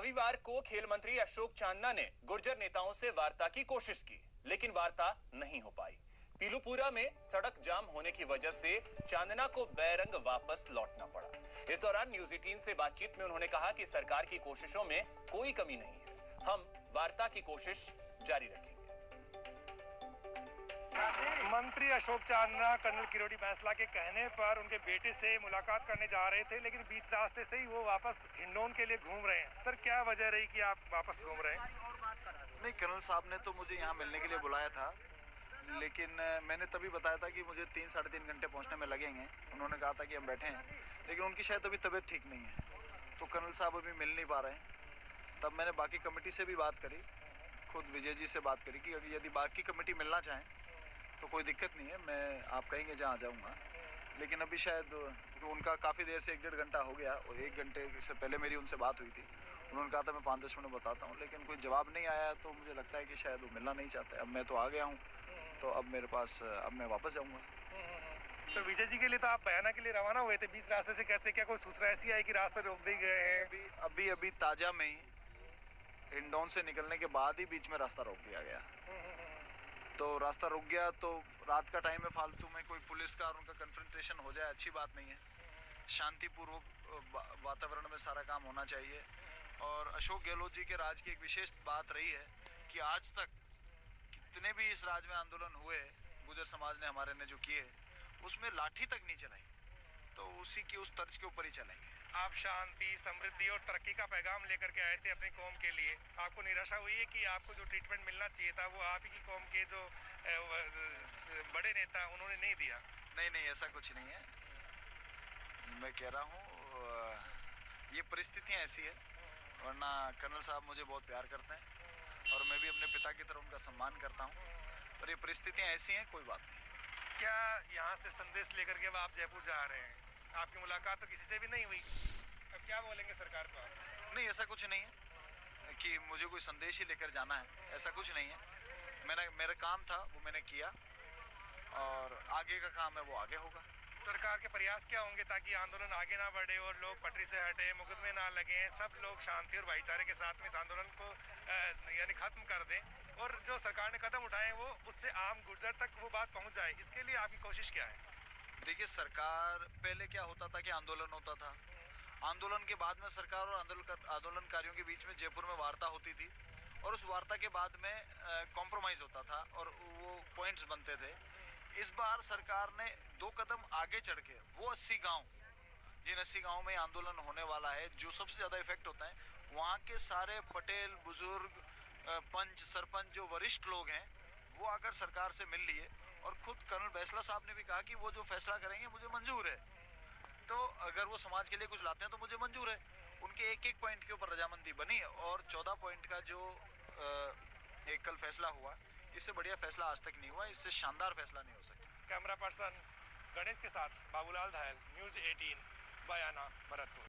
रविवार को खेल मंत्री अशोक चांदना ने गुर्जर नेताओं से वार्ता की कोशिश की, लेकिन वार्ता नहीं हो पाई। पीलूपुरा में सड़क जाम होने की वजह से चांदना को बैरंग वापस लौटना पड़ा। इस दौरान न्यूज 18 से बातचीत में उन्होंने कहा कि सरकार की कोशिशों में कोई कमी नहीं है, हम वार्ता की कोशिश जारी रखेंगे। मंत्री अशोक चांदना कर्नल किरोड़ी बैंसला के कहने पर उनके बेटे से मुलाकात करने जा रहे थे, लेकिन बीच रास्ते से ही वो वापस हिंडौन के लिए घूम रहे हैं। सर, क्या वजह रही कि आप वापस घूम रहे हैं? नहीं, कर्नल साहब ने तो मुझे यहाँ मिलने के लिए बुलाया था, लेकिन मैंने तभी बताया था कि मुझे 3-3.5 घंटे पहुँचने में लगेंगे। उन्होंने कहा था कि हम बैठे हैं, लेकिन उनकी शायद अभी तबीयत ठीक नहीं है, तो कर्नल साहब अभी मिल नहीं पा रहे हैं। तब मैंने बाकी कमेटी से भी बात करी, खुद विजय जी से बात करी कि यदि बाकी कमेटी मिलना चाहें तो कोई दिक्कत नहीं है, मैं आप कहेंगे जहाँ जाऊँगा। लेकिन अभी शायद उनका काफ़ी देर से 1-1.5 घंटा हो गया, और 1 घंटे से पहले मेरी उनसे बात हुई थी। उन्होंने कहा था मैं 5-10 मिनट बताता हूँ, लेकिन कोई जवाब नहीं आया, तो मुझे लगता है कि शायद वो मिलना नहीं चाहते। अब मैं तो आ गया हूँ, तो अब मेरे पास अब मैं वापस जाऊँगा। तो विजय जी के लिए तो आप बयाना के लिए रवाना हुए थे, बीच रास्ते से कैसे, क्या कोई सूचना ऐसी आई कि रास्ते रोक दिए गए हैं? अभी ताजा में ही हिंडौन से निकलने के बाद ही बीच में रास्ता रोक दिया गया। तो रास्ता रुक गया, तो रात का टाइम है, फालतू में कोई पुलिस का और उनका कन्फ्रंटेशन हो जाए, अच्छी बात नहीं है। शांतिपूर्वक वातावरण में सारा काम होना चाहिए। और अशोक गहलोत जी के राज की एक विशेष बात रही है कि आज तक कितने भी इस राज में आंदोलन हुए, गुर्जर समाज ने हमारे ने जो किए, उसमें लाठी तक नहीं चलाई, तो उसी की उस तर्ज के ऊपर ही चलेंगे। आप शांति, समृद्धि और तरक्की का पैगाम लेकर के आए थे अपनी कौम के लिए। आपको निराशा हुई है कि आपको जो ट्रीटमेंट मिलना चाहिए था वो आप ही की कौम के जो बड़े नेता उन्होंने नहीं दिया? नहीं, ऐसा कुछ नहीं है। मैं कह रहा हूँ ये परिस्थितियाँ ऐसी है, वरना कर्नल साहब मुझे बहुत प्यार करते हैं और मैं भी अपने पिता की तरह उनका सम्मान करता हूँ, पर ये परिस्थितियाँ ऐसी हैं, कोई बात नहीं। क्या यहाँ से संदेश लेकर के आप जयपुर जा रहे हैं? आपकी मुलाकात तो किसी से भी नहीं हुई, अब क्या बोलेंगे सरकार को आप? नहीं, ऐसा कुछ नहीं है कि मुझे कोई संदेश ही लेकर जाना है, ऐसा कुछ नहीं है। मेरा काम था वो मैंने किया, और आगे का काम है वो आगे होगा। सरकार के प्रयास क्या होंगे ताकि आंदोलन आगे ना बढ़े और लोग पटरी से हटे, मुकदमे ना लगे, सब लोग शांति और भाईचारे के साथ में इस आंदोलन को यानी खत्म कर दें, और जो सरकार ने कदम उठाए वो उससे आम गुर्जर तक वो बात पहुंच जाए, इसके लिए आपकी कोशिश क्या है? देखिए, सरकार पहले क्या होता था कि आंदोलन होता था, आंदोलन के बाद में सरकार और आंदोलनकारियों के बीच में जयपुर में वार्ता होती थी, और उस वार्ता के बाद में कॉम्प्रोमाइज होता था और वो पॉइंट्स बनते थे। इस बार सरकार ने 2 कदम आगे चढ़ के वो 80 गांव, जिन 80 गांव में आंदोलन होने वाला है, जो सबसे ज़्यादा इफेक्ट होता है, वहाँ के सारे पटेल, बुजुर्ग, पंच, सरपंच, जो वरिष्ठ लोग हैं, वो आकर सरकार से मिल लिए, और खुद कर्नल बैंसला साहब ने भी कहा कि वो जो फैसला करेंगे मुझे मंजूर है। तो अगर वो समाज के लिए कुछ लाते हैं तो मुझे मंजूर है। उनके एक पॉइंट के ऊपर रजामंदी बनी, और 14 पॉइंट का जो एक कल फैसला हुआ, इससे बढ़िया फैसला आज तक नहीं हुआ, इससे शानदार फैसला नहीं हो सकता। कैमरा पर्सन गणेश के साथ बाबूलाल धायल, न्यूज 18, बयाना, भरतपुर।